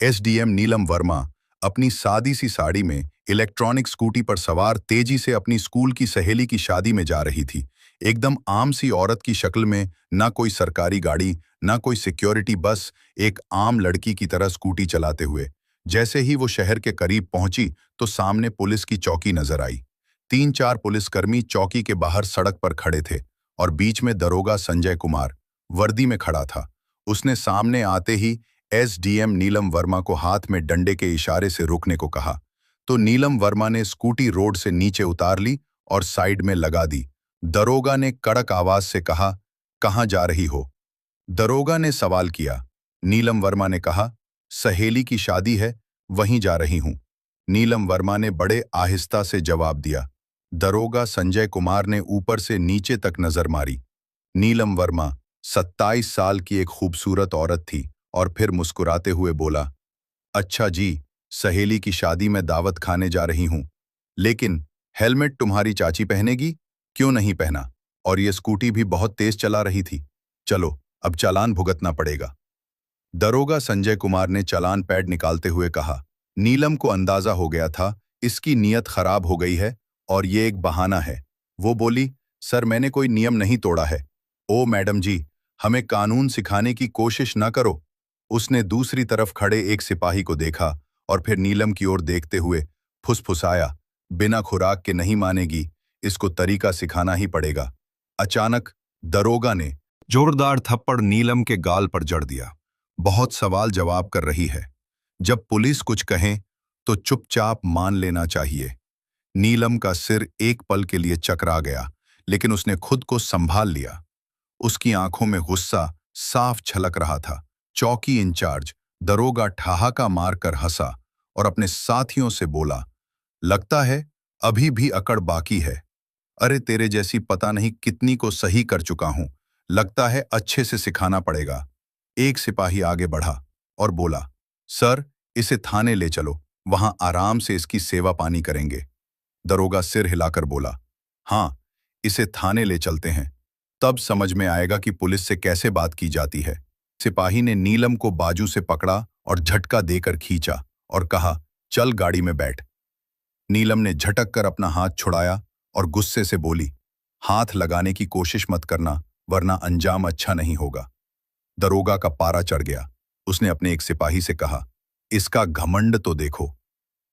SDM Neelam Verma अपनी सादी सी साड़ी में इलेक्ट्रॉनिक स्कूटी पर सवार तेजी से अपनी स्कूल की सहेली की शादी में जा रही थी। एकदम आम सी औरत की शक्ल में, ना कोई सरकारी गाड़ी, ना कोई सिक्योरिटी, बस एक आम लड़की की तरह स्कूटी चलाते हुए। जैसे ही वो शहर के करीब पहुंची तो सामने पुलिस की चौकी नजर आई। 3-4 पुलिसकर्मी चौकी के बाहर सड़क पर खड़े थे और बीच में दरोगा संजय कुमार वर्दी में खड़ा था। उसने सामने आते ही एसडीएम नीलम वर्मा को हाथ में डंडे के इशारे से रुकने को कहा, तो नीलम वर्मा ने स्कूटी रोड से नीचे उतार ली और साइड में लगा दी। दरोगा ने कड़क आवाज से कहा, कहाँ जा रही हो? दरोगा ने सवाल किया। नीलम वर्मा ने कहा, सहेली की शादी है, वहीं जा रही हूं। नीलम वर्मा ने बड़े आहिस्ता से जवाब दिया। दरोगा संजय कुमार ने ऊपर से नीचे तक नजर मारी। नीलम वर्मा 27 साल की एक खूबसूरत औरत थी और फिर मुस्कुराते हुए बोला, अच्छा जी, सहेली की शादी में दावत खाने जा रही हूं, लेकिन हेलमेट तुम्हारी चाची पहनेगी? क्यों नहीं पहना? और ये स्कूटी भी बहुत तेज चला रही थी। चलो, अब चालान भुगतना पड़ेगा। दरोगा संजय कुमार ने चालान पैड निकालते हुए कहा। नीलम को अंदाजा हो गया था इसकी नीयत खराब हो गई है और ये एक बहाना है। वो बोली, सर मैंने कोई नियम नहीं तोड़ा है। ओ मैडम जी, हमें कानून सिखाने की कोशिश ना करो। उसने दूसरी तरफ खड़े एक सिपाही को देखा और फिर नीलम की ओर देखते हुए फुसफुसाया, बिना खुराक के नहीं मानेगी, इसको तरीका सिखाना ही पड़ेगा। अचानक दरोगा ने जोरदार थप्पड़ नीलम के गाल पर जड़ दिया। बहुत सवाल जवाब कर रही है। जब पुलिस कुछ कहे तो चुपचाप मान लेना चाहिए। नीलम का सिर एक पल के लिए चकरा गया, लेकिन उसने खुद को संभाल लिया। उसकी आंखों में गुस्सा साफ छलक रहा था। चौकी इंचार्ज दरोगा ठहाका मारकर हंसा और अपने साथियों से बोला, लगता है अभी भी अकड़ बाकी है। अरे तेरे जैसी पता नहीं कितनी को सही कर चुका हूं, लगता है अच्छे से सिखाना पड़ेगा। एक सिपाही आगे बढ़ा और बोला, सर इसे थाने ले चलो, वहां आराम से इसकी सेवा पानी करेंगे। दरोगा सिर हिलाकर बोला, हाँ, इसे थाने ले चलते हैं, तब समझ में आएगा कि पुलिस से कैसे बात की जाती है। सिपाही ने नीलम को बाजू से पकड़ा और झटका देकर खींचा और कहा, चल गाड़ी में बैठ। नीलम ने झटक कर अपना हाथ छुड़ाया और गुस्से से बोली, हाथ लगाने की कोशिश मत करना, वरना अंजाम अच्छा नहीं होगा। दरोगा का पारा चढ़ गया। उसने अपने एक सिपाही से कहा, इसका घमंड तो देखो।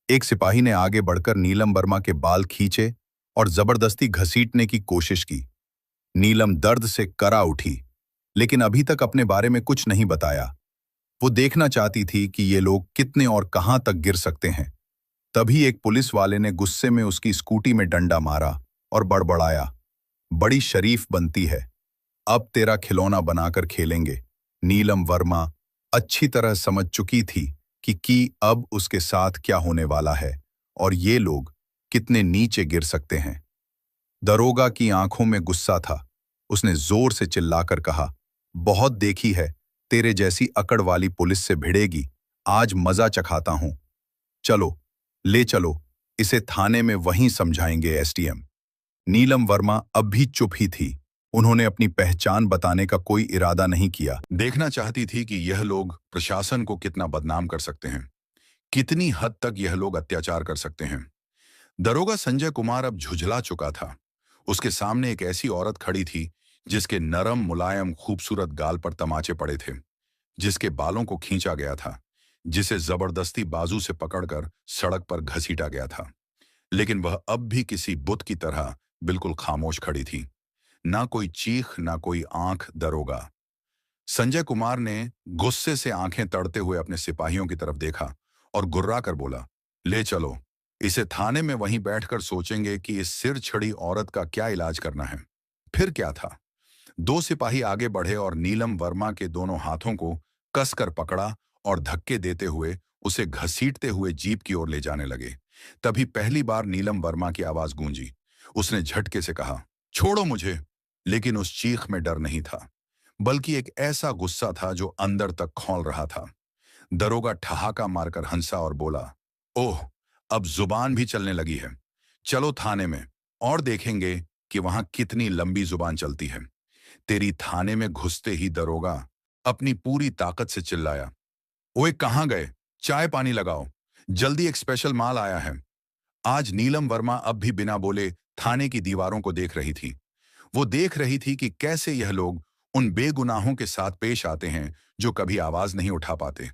एक सिपाही ने आगे बढ़कर नीलम वर्मा के बाल खींचे और जबरदस्ती घसीटने की कोशिश की। नीलम दर्द से करा उठी, लेकिन अभी तक अपने बारे में कुछ नहीं बताया। वो देखना चाहती थी कि ये लोग कितने और कहां तक गिर सकते हैं। तभी एक पुलिस वाले ने गुस्से में उसकी स्कूटी में डंडा मारा और बड़बड़ाया, बड़ी शरीफ बनती है, अब तेरा खिलौना बनाकर खेलेंगे। नीलम वर्मा अच्छी तरह समझ चुकी थी कि अब उसके साथ क्या होने वाला है और ये लोग कितने नीचे गिर सकते हैं। दरोगा की आंखों में गुस्सा था। उसने जोर से चिल्लाकर कहा, बहुत देखी है, तेरे जैसी अकड़ वाली पुलिस से भिड़ेगी, आज मजा चखाता हूं। चलो, ले चलो, इसे थाने में वहीं समझाएंगे एसडीएम। नीलम वर्मा अब भी चुप ही थी। उन्होंने अपनी पहचान बताने का कोई इरादा नहीं किया। देखना चाहती थी कि यह लोग प्रशासन को कितना बदनाम कर सकते हैं, कितनी हद तक यह लोग अत्याचार कर सकते हैं। दरोगा संजय कुमार अब झुझला चुका था। उसके सामने एक ऐसी औरत खड़ी थी जिसके नरम मुलायम खूबसूरत गाल पर तमाचे पड़े थे, जिसके बालों को खींचा गया था, जिसे जबरदस्ती बाजू से पकड़कर सड़क पर घसीटा गया था। लेकिन वह अब भी किसी बुत की तरह बिल्कुल खामोश खड़ी थी। ना कोई चीख, ना कोई आंख। दरोगा संजय कुमार ने गुस्से से आंखें तड़ते हुए अपने सिपाहियों की तरफ देखा और गुर्रा कर बोला, ले चलो, इसे थाने में वहीं बैठकर सोचेंगे कि इस सिर छड़ी औरत का क्या इलाज करना है। फिर क्या था। दो सिपाही आगे बढ़े और नीलम वर्मा के दोनों हाथों को कसकर पकड़ा और धक्के देते हुए उसे घसीटते हुए जीप की ओर ले जाने लगे। तभी पहली बार नीलम वर्मा की आवाज गूंजी। उसने झटके से कहा, छोड़ो मुझे। लेकिन उस चीख में डर नहीं था, बल्कि एक ऐसा गुस्सा था जो अंदर तक खौल रहा था। दरोगा ठहाका मारकर हंसा और बोला, ओह, अब जुबान भी चलने लगी है। चलो थाने में और देखेंगे कि वहां कितनी लंबी जुबान चलती है। तेरी थाने में घुसते ही दरोगा अपनी पूरी ताकत से चिल्लाया, ओए कहां गए, चाय पानी लगाओ, जल्दी एक स्पेशल माल आया है। आज नीलम वर्मा अब भी बिना बोले थाने की दीवारों को देख रही थी। वो देख रही थी कि कैसे यह लोग उन बेगुनाहों के साथ पेश आते हैं जो कभी आवाज नहीं उठा पाते।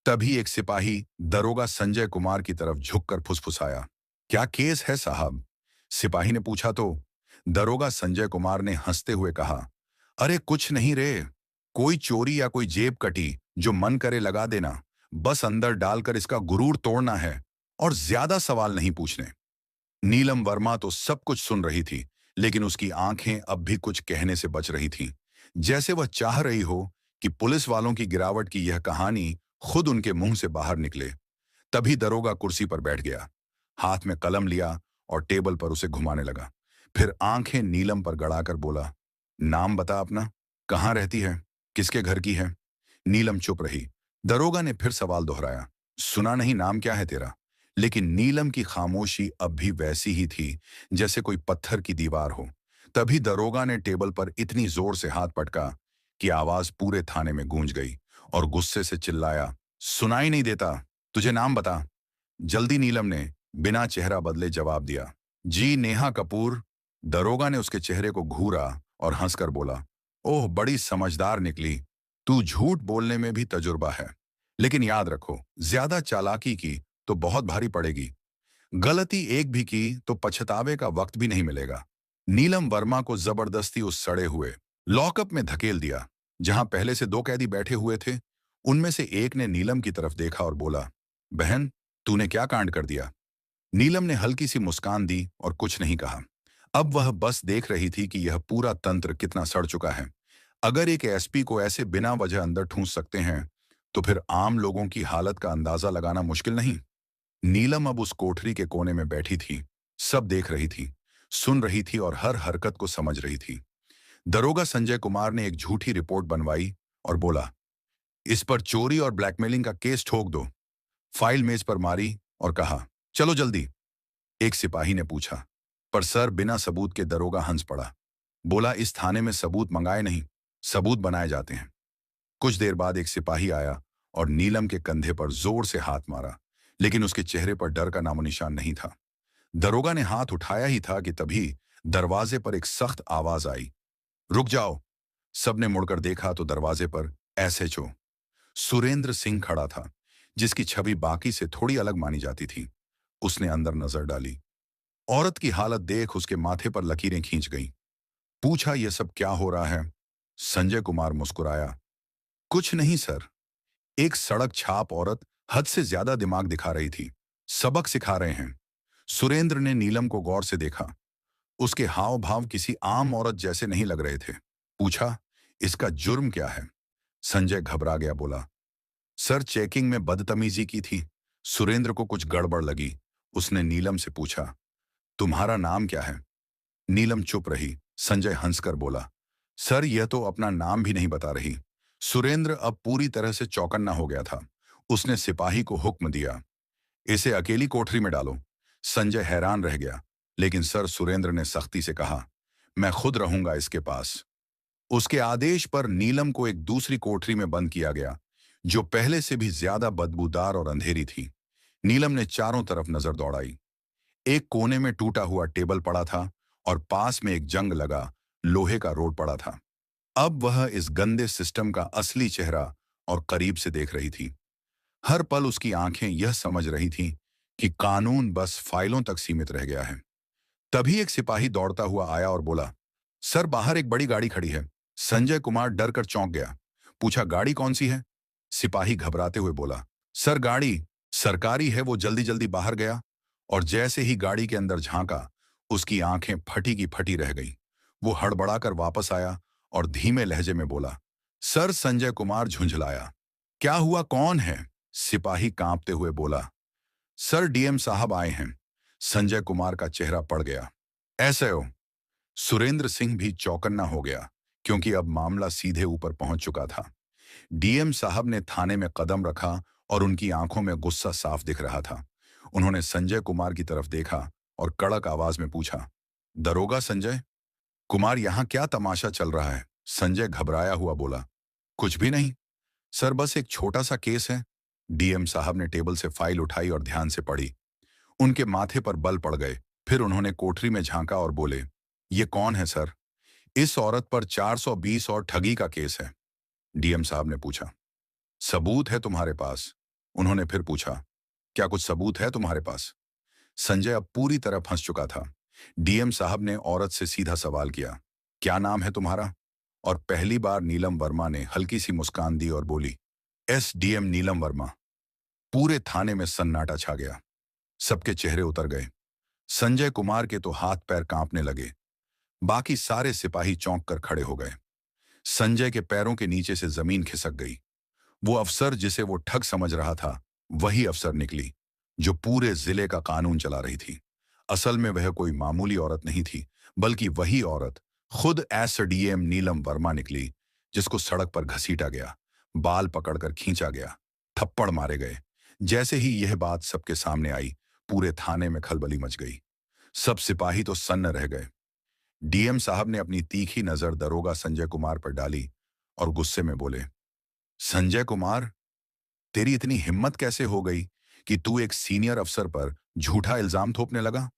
तभी एक सिपाही दरोगा संजय कुमार की तरफ झुककर फुसफुसाया। क्या केस है साहब? सिपाही ने पूछा तो दरोगा संजय कुमार ने हंसते हुए कहा, अरे कुछ नहीं रे, कोई चोरी या कोई जेब कटी, जो मन करे लगा देना, बस अंदर डालकर इसका गुरूर तोड़ना है और ज्यादा सवाल नहीं पूछने। नीलम वर्मा तो सब कुछ सुन रही थी, लेकिन उसकी आंखें अब भी कुछ कहने से बच रही थीं, जैसे वह चाह रही हो कि पुलिस वालों की गिरावट की यह कहानी खुद उनके मुंह से बाहर निकले। तभी दरोगा कुर्सी पर बैठ गया, हाथ में कलम लिया और टेबल पर उसे घुमाने लगा। फिर आंखें नीलम पर गड़ाकर बोला, नाम बता अपना, कहाँ रहती है, किसके घर की है? नीलम चुप रही। दरोगा ने फिर सवाल दोहराया, सुना नहीं नाम क्या है तेरा? लेकिन नीलम की खामोशी अब भी वैसी ही थी जैसे कोई पत्थर की दीवार हो। तभी दरोगा ने टेबल पर इतनी जोर से हाथ पटका कि आवाज पूरे थाने में गूंज गई और गुस्से से चिल्लाया, सुनाई नहीं देता, तुझे नाम बता। जल्दी नीलम ने बिना चेहरा बदले जवाब दिया, जी नेहा कपूर। दरोगा ने उसके चेहरे को घूरा और हंसकर बोला, ओह बड़ी समझदार निकली, तू झूठ बोलने में भी तजुर्बा है, लेकिन याद रखो, ज्यादा चालाकी की तो बहुत भारी पड़ेगी। गलती एक भी की तो पछतावे का वक्त भी नहीं मिलेगा। नीलम वर्मा को जबरदस्ती उस सड़े हुए लॉकअप में धकेल दिया, जहां पहले से दो कैदी बैठे हुए थे। उनमें से एक ने नीलम की तरफ देखा और बोला, बहन, तूने क्या कांड कर दिया? नीलम ने हल्की सी मुस्कान दी और कुछ नहीं कहा। अब वह बस देख रही थी कि यह पूरा तंत्र कितना सड़ चुका है। अगर एक एसपी को ऐसे बिना वजह अंदर ठूंस सकते हैं, तो फिर आम लोगों की हालत का अंदाजा लगाना मुश्किल नहीं। नीलम अब उस कोठरी के कोने में बैठी थी, सब देख रही थी, सुन रही थी और हर हरकत को समझ रही थी। दरोगा संजय कुमार ने एक झूठी रिपोर्ट बनवाई और बोला, इस पर चोरी और ब्लैकमेलिंग का केस ठोक दो। फाइल मेज पर मारी और कहा, चलो जल्दी। एक सिपाही ने पूछा, पर सर बिना सबूत के? दरोगा हंस पड़ा, बोला, इस थाने में सबूत मंगाए नहीं, सबूत बनाए जाते हैं। कुछ देर बाद एक सिपाही आया और नीलम के कंधे पर जोर से हाथ मारा, लेकिन उसके चेहरे पर डर का नामोनिशान नहीं था। दरोगा ने हाथ उठाया ही था कि तभी दरवाजे पर एक सख्त आवाज आई, रुक जाओ। सबने मुड़कर देखा तो दरवाजे पर एसएचओ सुरेंद्र सिंह खड़ा था, जिसकी छवि बाकी से थोड़ी अलग मानी जाती थी। उसने अंदर नजर डाली। औरत की हालत देख उसके माथे पर लकीरें खींच गईं। पूछा, यह सब क्या हो रहा है? संजय कुमार मुस्कुराया, कुछ नहीं सर, एक सड़क छाप औरत हद से ज्यादा दिमाग दिखा रही थी, सबक सिखा रहे हैं। सुरेंद्र ने नीलम को गौर से देखा। उसके हाव भाव किसी आम औरत जैसे नहीं लग रहे थे। पूछा, इसका जुर्म क्या है? संजय घबरा गया, बोला, सर चेकिंग में बदतमीजी की थी। सुरेंद्र को कुछ गड़बड़ लगी। उसने नीलम से पूछा, तुम्हारा नाम क्या है? नीलम चुप रही। संजय हंसकर बोला, सर यह तो अपना नाम भी नहीं बता रही। सुरेंद्र अब पूरी तरह से चौकन्ना हो गया था। उसने सिपाही को हुक्म दिया, इसे अकेली कोठरी में डालो। संजय हैरान रह गया, लेकिन सर, सुरेंद्र ने सख्ती से कहा, मैं खुद रहूंगा इसके पास। उसके आदेश पर नीलम को एक दूसरी कोठरी में बंद किया गया, जो पहले से भी ज्यादा बदबूदार और अंधेरी थी। नीलम ने चारों तरफ नजर दौड़ाई। एक कोने में टूटा हुआ टेबल पड़ा था और पास में एक जंग लगा लोहे का रोड पड़ा था। अब वह इस गंदे सिस्टम का असली चेहरा और करीब से देख रही थी। हर पल उसकी आंखें यह समझ रही थीं कि कानून बस फाइलों तक सीमित रह गया है। तभी एक सिपाही दौड़ता हुआ आया और बोला, सर बाहर एक बड़ी गाड़ी खड़ी है। संजय कुमार डर कर चौंक गया। पूछा, गाड़ी कौन सी है? सिपाही घबराते हुए बोला, सर गाड़ी सरकारी है। वो जल्दी जल्दी बाहर गया और जैसे ही गाड़ी के अंदर झांका, उसकी आंखें फटी की फटी रह गईं। वो हड़बड़ाकर वापस आया और धीमे लहजे में बोला, सर। संजय कुमार झुंझलाया, क्या हुआ, कौन है? सिपाही कांपते हुए बोला, सर डीएम साहब आए हैं। संजय कुमार का चेहरा पड़ गया। ऐसे हो? सुरेंद्र सिंह भी चौकन्ना हो गया, क्योंकि अब मामला सीधे ऊपर पहुंच चुका था। डीएम साहब ने थाने में कदम रखा और उनकी आंखों में गुस्सा साफ दिख रहा था। उन्होंने संजय कुमार की तरफ देखा और कड़क आवाज में पूछा, दरोगा संजय कुमार, यहां क्या तमाशा चल रहा है? संजय घबराया हुआ बोला, कुछ भी नहीं सर, बस एक छोटा सा केस है। डीएम साहब ने टेबल से फाइल उठाई और ध्यान से पढ़ी। उनके माथे पर बल पड़ गए। फिर उन्होंने कोठरी में झांका और बोले, ये कौन है सर? इस औरत पर 420 और ठगी का केस है। डीएम साहब ने पूछा, सबूत है तुम्हारे पास? उन्होंने फिर पूछा, क्या कुछ सबूत है तुम्हारे पास? संजय अब पूरी तरह फंस चुका था। डीएम साहब ने औरत से सीधा सवाल किया, क्या नाम है तुम्हारा? और पहली बार नीलम वर्मा ने हल्की सी मुस्कान दी और बोली, एसडीएम नीलम वर्मा। पूरे थाने में सन्नाटा छा गया। सबके चेहरे उतर गए। संजय कुमार के तो हाथ पैर कांपने लगे। बाकी सारे सिपाही चौंक कर खड़े हो गए। संजय के पैरों के नीचे से जमीन खिसक गई। वो अफसर जिसे वो ठग समझ रहा था, वही अफसर निकली जो पूरे जिले का कानून चला रही थी। असल में वह कोई मामूली औरत नहीं थी, बल्कि वही औरत खुद एसडीएम नीलम वर्मा निकली, जिसको सड़क पर घसीटा गया, बाल पकड़कर खींचा गया, थप्पड़ मारे गए। जैसे ही यह बात सबके सामने आई, पूरे थाने में खलबली मच गई। सब सिपाही तो सन्न रह गए। डीएम साहब ने अपनी तीखी नजर दरोगा संजय कुमार पर डाली और गुस्से में बोले, संजय कुमार, तेरी इतनी हिम्मत कैसे हो गई कि तू एक सीनियर अफसर पर झूठा इल्जाम थोपने लगा?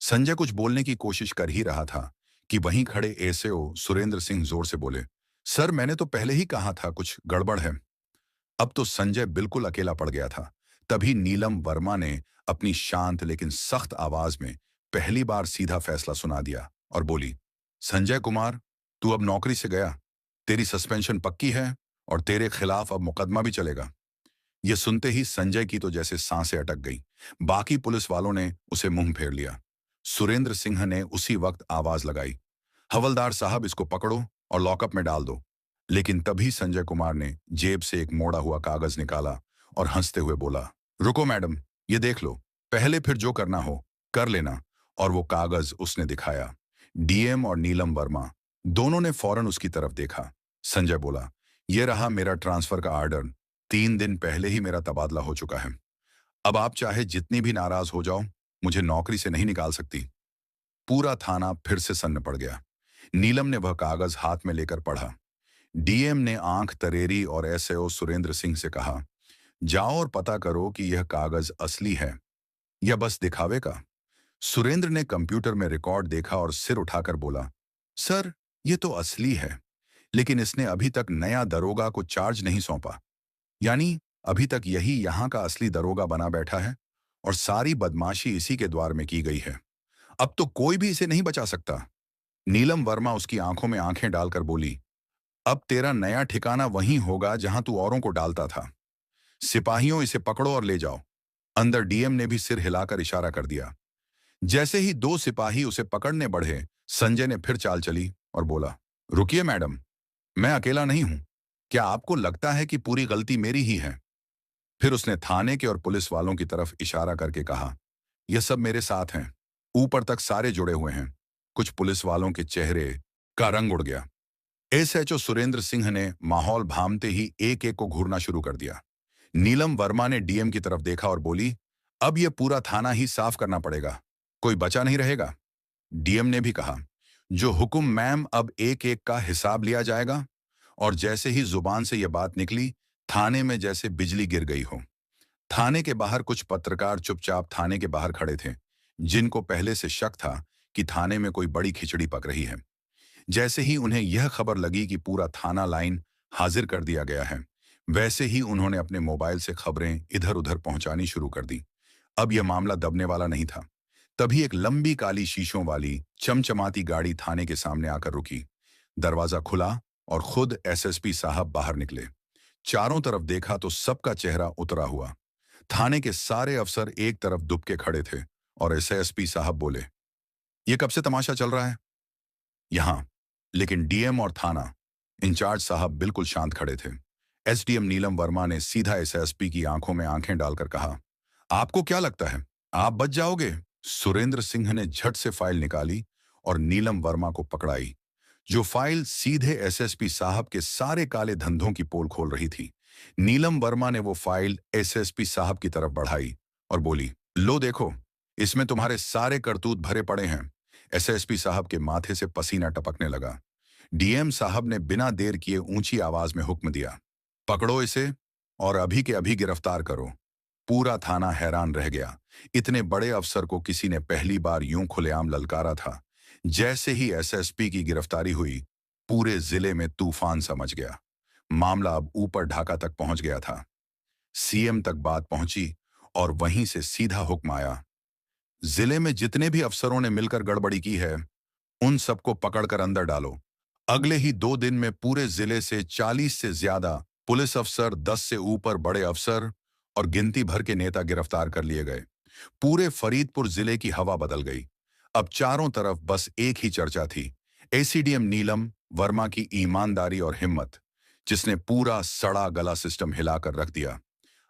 संजय कुछ बोलने की कोशिश कर ही रहा था कि वहीं खड़े एसओ सुरेंद्र सिंह जोर से बोले, सर मैंने तो पहले ही कहा था कुछ गड़बड़ है। अब तो संजय बिल्कुल अकेला पड़ गया था। तभी नीलम वर्मा ने अपनी शांत लेकिन सख्त आवाज में पहली बार सीधा फैसला सुना दिया और बोली, संजय कुमार, तू अब नौकरी से गया, तेरी सस्पेंशन पक्की है और तेरे खिलाफ अब मुकदमा भी चलेगा। यह सुनते ही संजय की तो जैसे सांसें अटक गई। बाकी पुलिस वालों ने उसे मुंह फेर लिया। सुरेंद्र सिंह ने उसी वक्त आवाज लगाई, हवलदार साहब, इसको पकड़ो और लॉकअप में डाल दो। लेकिन तभी संजय कुमार ने जेब से एक मोड़ा हुआ कागज निकाला और हंसते हुए बोला, रुको मैडम, ये देख लो, पहले फिर जो करना हो कर लेना। और वो कागज उसने दिखाया। डीएम और नीलम वर्मा दोनों ने फौरन उसकी तरफ देखा। संजय बोला, ये रहा मेरा ट्रांसफर का आर्डर। 3 दिन पहले ही मेरा तबादला हो चुका है। अब आप चाहे जितनी भी नाराज हो जाओ, मुझे नौकरी से नहीं निकाल सकती। पूरा थाना फिर से सन्न पड़ गया। नीलम ने वह कागज हाथ में लेकर पढ़ा। डीएम ने आंख तरेरी और एसओ सुरेंद्र सिंह से कहा, जाओ और पता करो कि यह कागज असली है या बस दिखावे का। सुरेंद्र ने कंप्यूटर में रिकॉर्ड देखा और सिर उठाकर बोला, सर ये तो असली है, लेकिन इसने अभी तक नया दरोगा को चार्ज नहीं सौंपा। यानी अभी तक यही यहां का असली दरोगा बना बैठा है और सारी बदमाशी इसी के द्वार में की गई है। अब तो कोई भी इसे नहीं बचा सकता। नीलम वर्मा उसकी आंखों में आंखें डालकर बोली, अब तेरा नया ठिकाना वहीं होगा जहां तू औरों को डालता था। सिपाहियों, इसे पकड़ो और ले जाओ। अंदर डीएम ने भी सिर हिलाकर इशारा कर दिया। जैसे ही 2 सिपाही उसे पकड़ने बढ़े, संजय ने फिर चाल चली और बोला, रुकिए मैडम, मैं अकेला नहीं हूं। क्या आपको लगता है कि पूरी गलती मेरी ही है? फिर उसने थाने के और पुलिस वालों की तरफ इशारा करके कहा, यह सब मेरे साथ हैं, ऊपर तक सारे जुड़े हुए हैं। कुछ पुलिस वालों के चेहरे का रंग उड़ गया। एसएचओ सुरेंद्र सिंह ने माहौल भामते ही एक एक को घूरना शुरू कर दिया। नीलम वर्मा ने डीएम की तरफ देखा और बोली, अब यह पूरा थाना ही साफ करना पड़ेगा, कोई बचा नहीं रहेगा। डीएम ने भी कहा, जो हुक्म मैम, अब एक एक का हिसाब लिया जाएगा। और जैसे ही जुबान से यह बात निकली, थाने में जैसे बिजली गिर गई हो। थाने के बाहर कुछ पत्रकार चुपचाप थाने के बाहर खड़े थे, जिनको पहले से शक था कि थाने में कोई बड़ी खिचड़ी पक रही है। जैसे ही उन्हें यह खबर लगी कि पूरा थाना लाइन हाजिर कर दिया गया है, वैसे ही उन्होंने अपने मोबाइल से खबरें इधर उधर पहुंचानी शुरू कर दी। अब यह मामला दबने वाला नहीं था। तभी एक लंबी काली शीशों वाली चमचमाती गाड़ी थाने के सामने आकर रुकी। दरवाजा खुला और खुद एसएसपी साहब बाहर निकले। चारों तरफ देखा तो सबका चेहरा उतरा हुआ। थाने के सारे अफसर एक तरफ दुबके खड़े थे और एसएसपी साहब बोले, ये कब से तमाशा चल रहा है यहां? लेकिन डीएम और थाना इंचार्ज साहब बिल्कुल शांत खड़े थे। एसडीएम नीलम वर्मा ने सीधा एसएसपी की आंखों में आंखें डालकर कहा, आपको क्या लगता है आप बच जाओगे? सुरेंद्र सिंह ने झट से फाइल निकाली और नीलम वर्मा को पकड़ाई। जो फाइल सीधे एसएसपी साहब के सारे काले धंधों की पोल खोल रही थी। नीलम वर्मा ने वो फाइल एसएसपी साहब की तरफ बढ़ाई और बोली, लो देखो, इसमें तुम्हारे सारे करतूत भरे पड़े हैं। एसएसपी साहब के माथे से पसीना टपकने लगा। डीएम साहब ने बिना देर किए ऊंची आवाज में हुक्म दिया, पकड़ो इसे और अभी के अभी गिरफ्तार करो। पूरा थाना हैरान रह गया। इतने बड़े अफसर को किसी ने पहली बार यूं खुलेआम ललकारा था। जैसे ही एसएसपी की गिरफ्तारी हुई, पूरे जिले में तूफान समझ गया। मामला अब ऊपर ढाका तक पहुंच गया था। सीएम तक बात पहुंची और वहीं से सीधा हुक्म आया, जिले में जितने भी अफसरों ने मिलकर गड़बड़ी की है, उन सबको पकड़कर अंदर डालो। अगले ही 2 दिन में पूरे जिले से 40 से ज्यादा पुलिस अफसर, 10 से ऊपर बड़े अफसर और गिनती भर के नेता गिरफ्तार कर लिए गए। पूरे फरीदपुर जिले की हवा बदल गई। अब चारों तरफ बस एक ही चर्चा थी, एसीडीएम नीलम वर्मा की ईमानदारी और हिम्मत, जिसने पूरा सड़ा गला सिस्टम हिलाकर रख दिया।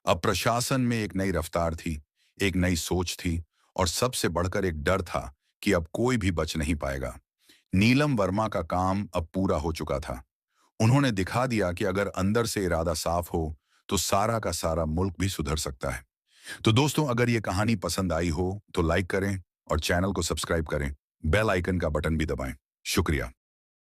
अब प्रशासन में एक नई रफ्तार थी, एक नई सोच थी और सबसे बढ़कर एक डर था कि अब कोई भी बच नहीं पाएगा। नीलम वर्मा का काम अब पूरा हो चुका था। उन्होंने दिखा दिया कि अगर अंदर से इरादा साफ हो तो सारा का सारा मुल्क भी सुधर सकता है। तो दोस्तों, अगर ये कहानी पसंद आई हो तो लाइक करें और चैनल को सब्सक्राइब करें, बेल आइकन का बटन भी दबाएं। शुक्रिया।